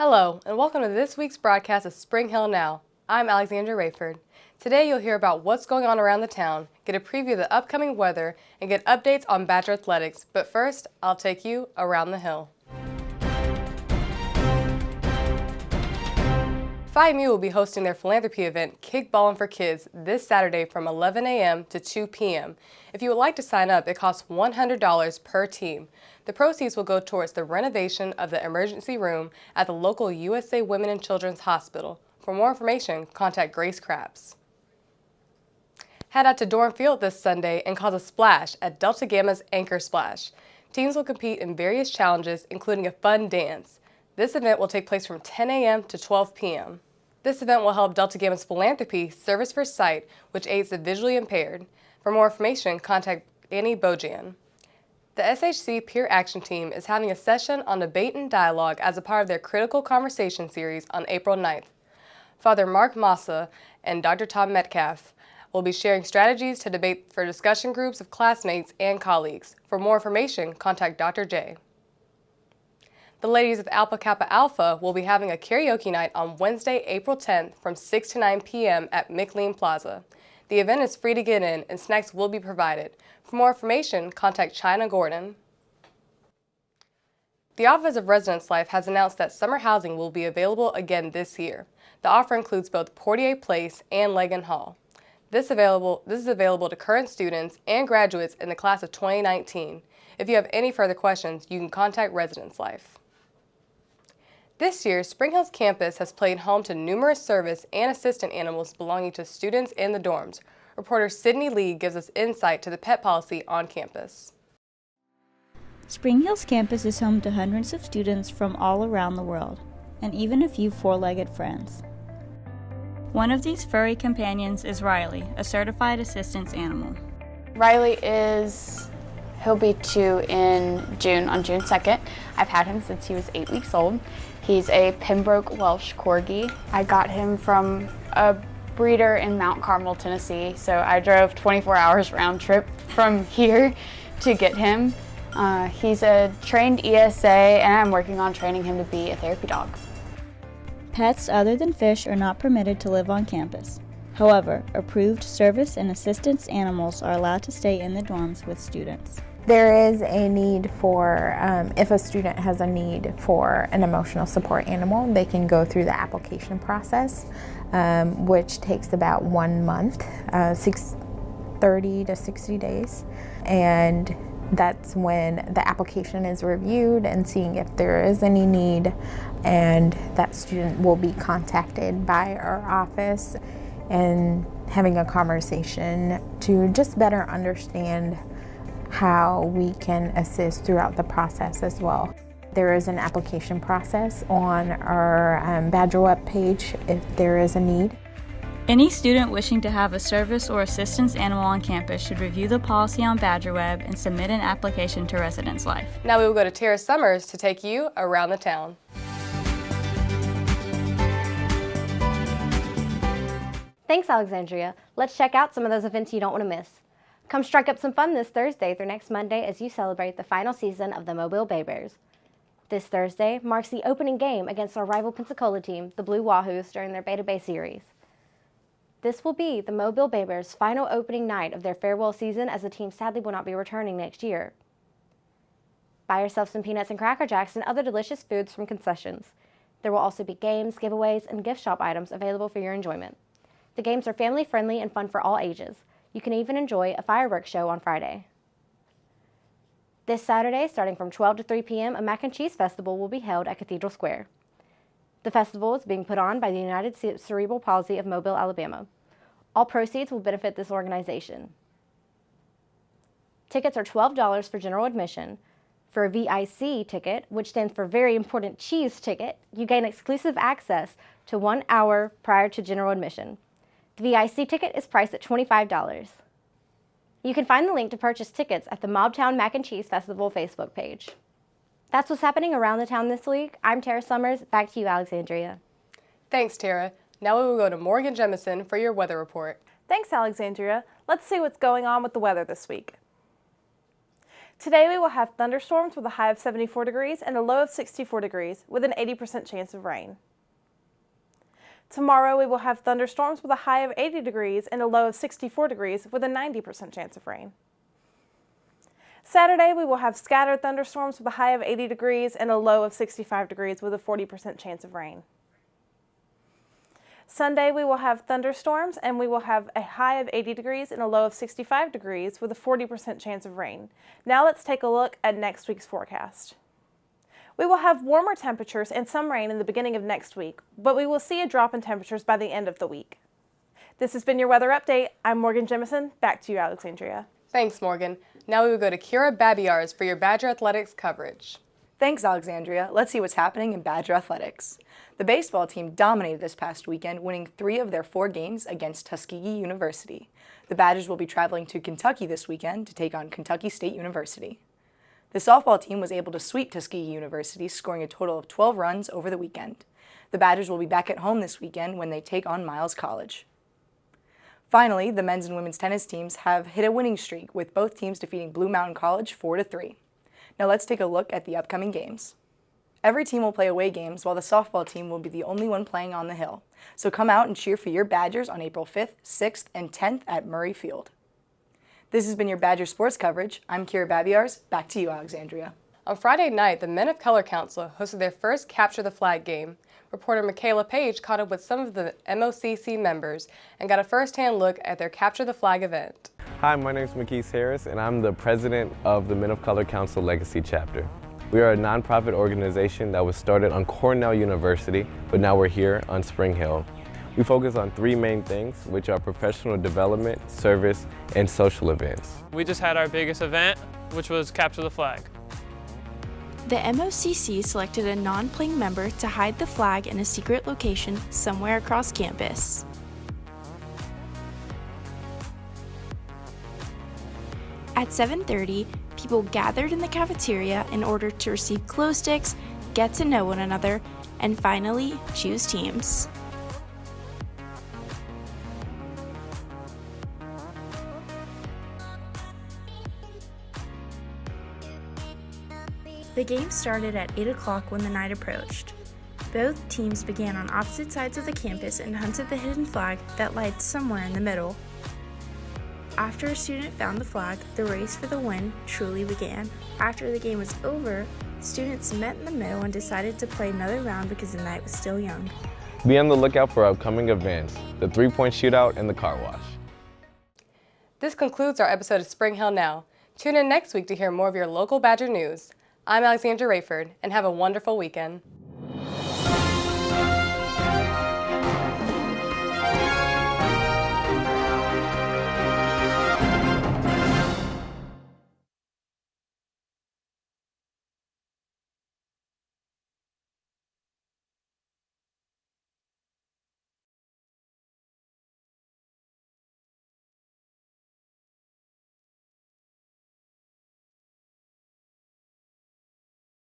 Hello, and welcome to this week's broadcast of Spring Hill Now. I'm Alexandria Rayford. Today you'll hear about what's going on around the town, get a preview of the upcoming weather, and get updates on Badger Athletics. But first, I'll take you around the hill. Phi Mu will be hosting their philanthropy event, Kickballin' for Kids, this Saturday from 11 a.m. to 2 p.m. If you would like to sign up, it costs $100 per team. The proceeds will go towards the renovation of the emergency room at the local USA Women and Children's Hospital. For more information, contact Grace Krabs. Head out to Dorn Field this Sunday and cause a splash at Delta Gamma's Anchor Splash. Teams will compete in various challenges, including a fun dance. This event will take place from 10 a.m. to 12 p.m. This event will help Delta Gamma's philanthropy, Service for Sight, which aids the visually impaired. For more information, contact Annie Bojan. The SHC Peer Action Team is having a session on debate and dialogue as a part of their Critical Conversation series on April 9th. Father Mark Massa and Dr. Tom Metcalf will be sharing strategies to debate for discussion groups of classmates and colleagues. For more information, contact Dr. J. The ladies of Alpha Kappa Alpha will be having a karaoke night on Wednesday, April 10th from 6 to 9 p.m. at McLean Plaza. The event is free to get in and snacks will be provided. For more information, contact China Gordon. The Office of Residence Life has announced that summer housing will be available again this year. The offer includes both Portier Place and Legan Hall. This is available to current students and graduates in the class of 2019. If you have any further questions, you can contact Residence Life. This year, Spring Hill's campus has played home to numerous service and assistant animals belonging to students in the dorms. Reporter Sydney Lee gives us insight to the pet policy on campus. Spring Hill's campus is home to hundreds of students from all around the world, and even a few four-legged friends. One of these furry companions is Riley, a certified assistance animal. Riley he'll be 2 on June 2nd. I've had him since he was 8 weeks old. He's a Pembroke Welsh Corgi. I got him from a breeder in Mount Carmel, Tennessee, so I drove 24 hours round trip from here to get him. He's a trained ESA, and I'm working on training him to be a therapy dog. Pets other than fish are not permitted to live on campus. However, approved service and assistance animals are allowed to stay in the dorms with students. There is a need for, if a student has a need for an emotional support animal, they can go through the application process, which takes about 1 month, 30 to 60 days. And that's when the application is reviewed and seeing if there is any need, and that student will be contacted by our office and having a conversation to just better understand how we can assist throughout the process as well. There is an application process on our Badger Web page if there is a need. Any student wishing to have a service or assistance animal on campus should review the policy on Badger Web and submit an application to Residence Life. Now we will go to Tara Summers to take you around the town. Thanks, Alexandria. Let's check out some of those events you don't want to miss. Come strike up some fun this Thursday through next Monday as you celebrate the final season of the Mobile Bay Bears. This Thursday marks the opening game against our rival Pensacola team, the Blue Wahoos, during their Beta Bay series. This will be the Mobile Bay Bears' final opening night of their farewell season, as the team sadly will not be returning next year. Buy yourself some peanuts and Cracker Jacks and other delicious foods from concessions. There will also be games, giveaways, and gift shop items available for your enjoyment. The games are family-friendly and fun for all ages. You can even enjoy a fireworks show on Friday. This Saturday, starting from 12 to 3 p.m., a Mac and Cheese Festival will be held at Cathedral Square. The festival is being put on by the United Cerebral Palsy of Mobile, Alabama. All proceeds will benefit this organization. Tickets are $12 for general admission. For a VIC ticket, which stands for Very Important Cheese Ticket, you gain exclusive access to 1 hour prior to general admission. The VIC ticket is priced at $25. You can find the link to purchase tickets at the Mobtown Mac and Cheese Festival Facebook page. That's what's happening around the town this week. I'm Tara Summers. Back to you, Alexandria. Thanks, Tara. Now we will go to Morgan Jemison for your weather report. Thanks, Alexandria. Let's see what's going on with the weather this week. Today we will have thunderstorms with a high of 74 degrees and a low of 64 degrees with an 80% chance of rain. Tomorrow we will have thunderstorms with a high of 80 degrees and a low of 64 degrees with a 90% chance of rain. Saturday we will have scattered thunderstorms with a high of 80 degrees and a low of 65 degrees with a 40% chance of rain. Sunday we will have thunderstorms and we will have a high of 80 degrees and a low of 65 degrees with a 40% chance of rain. Now let's take a look at next week's forecast. We will have warmer temperatures and some rain in the beginning of next week, but we will see a drop in temperatures by the end of the week. This has been your weather update. I'm Morgan Jemison. Back to you, Alexandria. Thanks, Morgan. Now we will go to Kira Babiars for your Badger Athletics coverage. Thanks, Alexandria. Let's see what's happening in Badger Athletics. The baseball team dominated this past weekend, winning 3 of their 4 games against Tuskegee University. The Badgers will be traveling to Kentucky this weekend to take on Kentucky State University. The softball team was able to sweep Tuskegee University, scoring a total of 12 runs over the weekend. The Badgers will be back at home this weekend when they take on Miles College. Finally, the men's and women's tennis teams have hit a winning streak, with both teams defeating Blue Mountain College 4-3. Now let's take a look at the upcoming games. Every team will play away games, while the softball team will be the only one playing on the hill. So come out and cheer for your Badgers on April 5th, 6th, and 10th at Murray Field. This has been your Badger sports coverage. I'm Kira Babiars. Back to you, Alexandria. On Friday night, the Men of Color Council hosted their first Capture the Flag game. Reporter Michaela Page caught up with some of the MOCC members and got a first-hand look at their Capture the Flag event. Hi, my name is McKees Harris, and I'm the president of the Men of Color Council Legacy Chapter. We are a nonprofit organization that was started on Cornell University, but now we're here on Spring Hill. We focus on 3 main things, which are professional development, service, and social events. We just had our biggest event, which was Capture the Flag. The MOCC selected a non-playing member to hide the flag in a secret location somewhere across campus. At 7:30, people gathered in the cafeteria in order to receive glow sticks, get to know one another, and finally choose teams. The game started at 8 o'clock when the night approached. Both teams began on opposite sides of the campus and hunted the hidden flag that lied somewhere in the middle. After a student found the flag, the race for the win truly began. After the game was over, students met in the middle and decided to play another round because the night was still young. Be on the lookout for upcoming events, the 3-point shootout and the car wash. This concludes our episode of Spring Hill Now. Tune in next week to hear more of your local Badger news. I'm Alexandria Rayford, and have a wonderful weekend.